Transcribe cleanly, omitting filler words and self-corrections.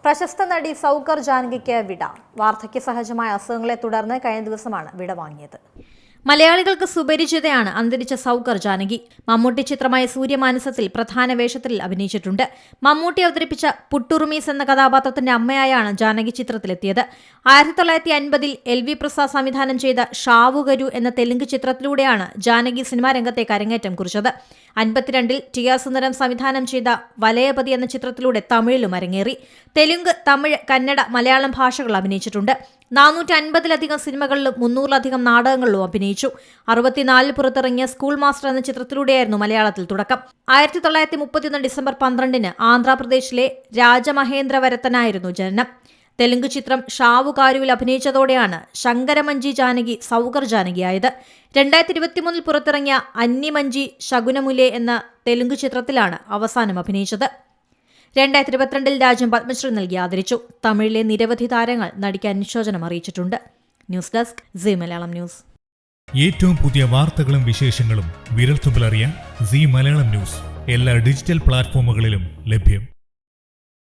പ്രശസ്ത നടി സൗകർ ജാനകിക്ക് വിട. വാർദ്ധക്യ സഹജമായ അസുഖങ്ങളെ തുടർന്ന് കഴിഞ്ഞ ദിവസമാണ് വിട വാങ്ങിയത്. മലയാളികൾക്ക് സുപരിചിതയാണ് അന്തരിച്ച സൗകർ ജാനകി. മമ്മൂട്ടി ചിത്രമായ സൂര്യമാനസത്തിൽ പ്രധാന വേഷത്തിൽ അഭിനയിച്ചിട്ടുണ്ട്. മമ്മൂട്ടി അവതരിപ്പിച്ച പുട്ടുറുമീസ് എന്ന കഥാപാത്രത്തിന്റെ അമ്മയായാണ് ജാനകി ചിത്രത്തിലെത്തിയത്. 1950 LV പ്രസാദ് സംവിധാനം ചെയ്ത ഷാവുകരു എന്ന തെലുങ്ക് ചിത്രത്തിലൂടെയാണ് ജാനകി സിനിമാ രംഗത്തേക്ക് അരങ്ങേറ്റം കുറിച്ചത്. 52 TR സുന്ദരം സംവിധാനം ചെയ്ത വലയപതി എന്ന ചിത്രത്തിലൂടെ തമിഴിലും അരങ്ങേറി. തെലുങ്ക്, തമിഴ്, കന്നഡ, മലയാളം ഭാഷകൾ അഭിനയിച്ചിട്ടുണ്ട്. 450-ലധികം സിനിമകളിലും 300-ലധികം നാടകങ്ങളിലും അഭിനയിച്ചു. 64 പുറത്തിറങ്ങിയ സ്കൂൾ മാസ്റ്റർ എന്ന ചിത്രത്തിലൂടെയായിരുന്നു മലയാളത്തിൽ തുടക്കം. 1931 ഡിസംബർ 12 ആന്ധ്രാപ്രദേശിലെ രാജമഹേന്ദ്രവരത്തനായിരുന്നു ജനനം. തെലുങ്ക് ചിത്രം ഷാവുകാരുവിൽ അഭിനയിച്ചതോടെയാണ് ശങ്കരമഞ്ചി ജാനകി സൗകർ ജാനകിയായത്. 2023 പുറത്തിറങ്ങിയ അന്നിമഞ്ചി ശകുനമുലെ എന്ന തെലുങ്ക് ചിത്രത്തിലാണ് അവസാനം അഭിനയിച്ചത്. 2022 രാജ്യം പത്മശ്രീ നൽകി ആദരിച്ചു. തമിഴിലെ നിരവധി താരങ്ങൾ നടിക്ക് അനുശോചനം അറിയിച്ചിട്ടുണ്ട്. News desk Zee Malayalam news. ഏറ്റവും പുതിയ വാർത്തകളും വിശേഷങ്ങളും വിരൽത്തുമ്പിലറിയാൻ സീ മലയാളം ന്യൂസ് എല്ലാ ഡിജിറ്റൽ പ്ലാറ്റ്ഫോമുകളിലും ലഭ്യം.